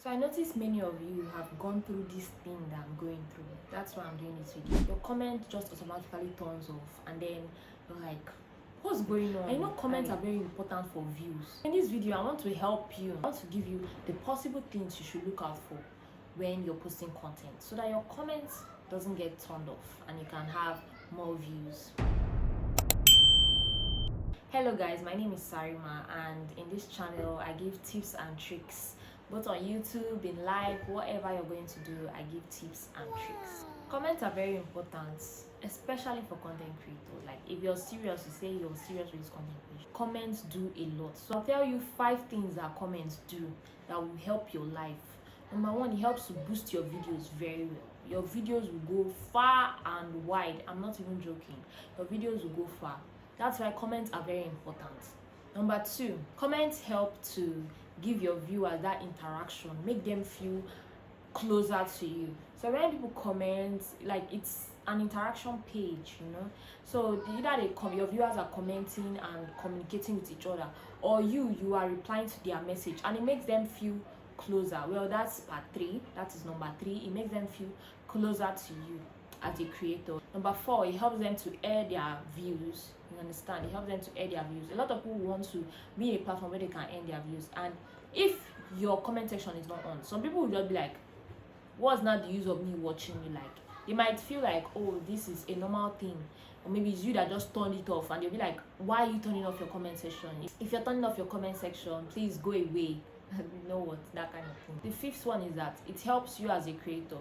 So I noticed many of you have gone through this thing that I'm going through. That's why I'm doing this video. Your comment just automatically turns off and then you're like, what's going on? And you know, comments are very important for views. In this video, I want to help you. I want to give you the possible things you should look out for when you're posting content so that your comments doesn't get turned off and you can have more views. Hello guys, my name is Sarima, and in this channel I give tips and tricks both on YouTube, in live, whatever you're going to do. I give tips and tricks. Comments are very important, especially for content creators. Like if you're serious, you say you're serious with this content creation. Comments do a lot. So I'll tell you 5 things that comments do that will help your life. Number 1, it helps to boost your videos very well. Your videos will go far and wide. I'm not even joking. Your videos will go far. That's why comments are very important. Number 2, comments help to give your viewers that interaction, make them feel closer to you. So when people comment, like it's an interaction page, you know. So either your viewers are commenting and communicating with each other, or you are replying to their message, and it makes them feel closer. Well, that's part 3. That is number 3. It makes them feel closer to you as a creator. Number 4, it helps them to air their views. You understand? It helps them to air their views. A lot of people want to be a platform where they can air their views, and if your comment section is not on, some people will just be like, what's not the use of me watching you? Like they might feel like, oh, this is a normal thing, or maybe it's you that just turned it off, and they'll be like, why are you turning off your comment section? If you're turning off your comment section, please go away. You know what, that kind of thing. The 5th one is that it helps you as a creator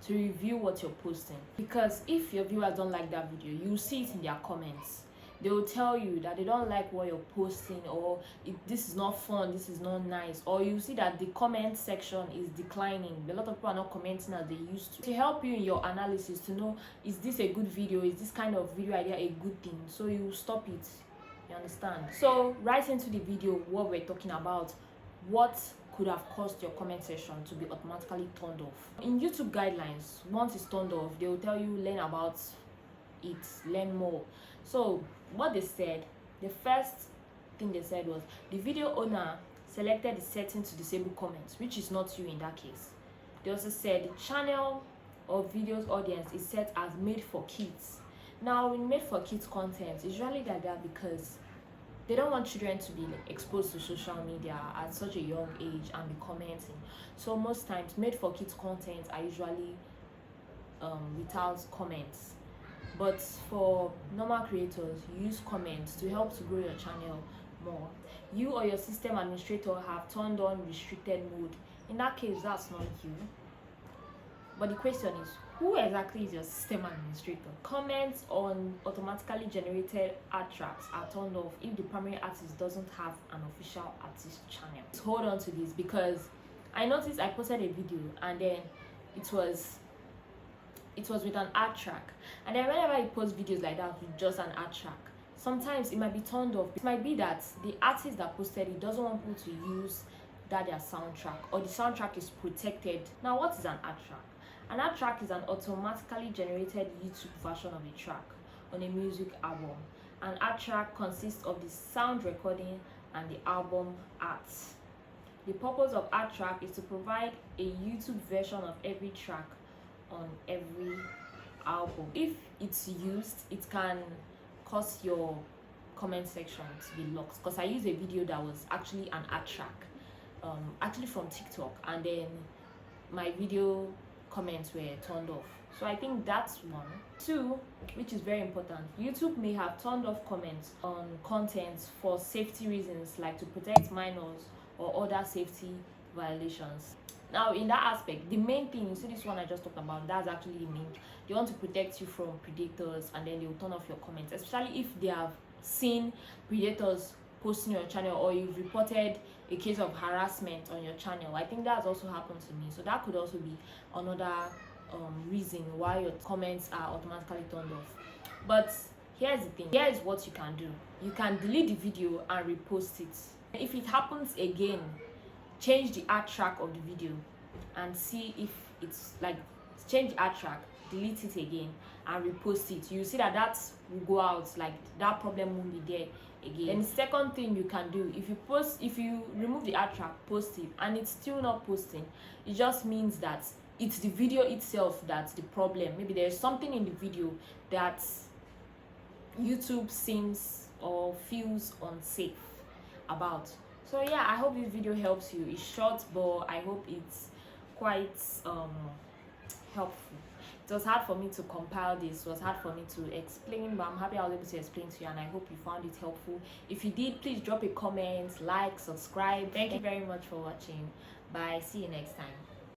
to review what you're posting, because if your viewers don't like that video, you see it in their comments. They will tell you that they don't like what you're posting, or this is not fun, this is not nice, or you see that the comment section is declining. A lot of people are not commenting as they used to help you in your analysis to know, is this a good video, is this kind of video idea a good thing, so you stop it. You understand? So right into the video, what we're talking about, what could have caused your comment section to be automatically turned off. In YouTube guidelines, once it's turned off, they will tell you learn about it, learn more. So what they said, the first thing they said was the video owner selected the setting to disable comments, which is not you in that case. They also said the channel or videos audience is set as made for kids. Now in made for kids content, it's usually like that because they don't want children to be exposed to social media at such a young age and be commenting. So most times made for kids content are usually without comments. But for normal creators, you use comments to help to grow your channel more. You or your system administrator have turned on restricted mode. In that case, that's not you. But the question is, who exactly is your system administrator? Comments on automatically generated ad tracks are turned off if the primary artist doesn't have an official artist channel. Let's hold on to this, because I noticed I posted a video and then it was with an ad track, and then whenever you post videos like that with just an ad track, sometimes it might be turned off. It might be that the artist that posted it doesn't want people to use their soundtrack, or the soundtrack is protected. Now what is an ad track? An ad track is an automatically generated YouTube version of a track on a music album. An ad track consists of the sound recording and the album art. The purpose of ad track is to provide a YouTube version of every track on every album. If it's used, it can cause your comment section to be locked, because I used a video that was actually an ad track, actually from TikTok, and then my video comments were turned off. So I think that's 1. 2, which is very important, YouTube may have turned off comments on content for safety reasons, like to protect minors or other safety violations. Now in that aspect, the main thing, you see this one I just talked about, that's actually the main. They want to protect you from predators, and then they'll turn off your comments, especially if they have seen predators posting your channel, or you've reported a case of harassment on your channel. I think that's also happened to me, so that could also be another reason why your comments are automatically turned off. But here's the thing, here is what you can do. You can delete the video and repost it. If it happens again, change the ad track of the video and see if it's like, change the ad track, delete it again and repost it. You see that will go out, like that problem won't be there again. Then the second thing you can do, if you remove the ad track, post it, and it's still not posting, it just means that it's the video itself that's the problem. Maybe there's something in the video that YouTube seems or feels unsafe about. So yeah, I hope this video helps you. It's short, but I hope it's quite helpful. It was hard for me to compile this, it was hard for me to explain, but I'm happy I was able to explain to you, and I hope you found it helpful. If you did, please drop a comment, like, subscribe. Thank you very much for watching. Bye, see you next time.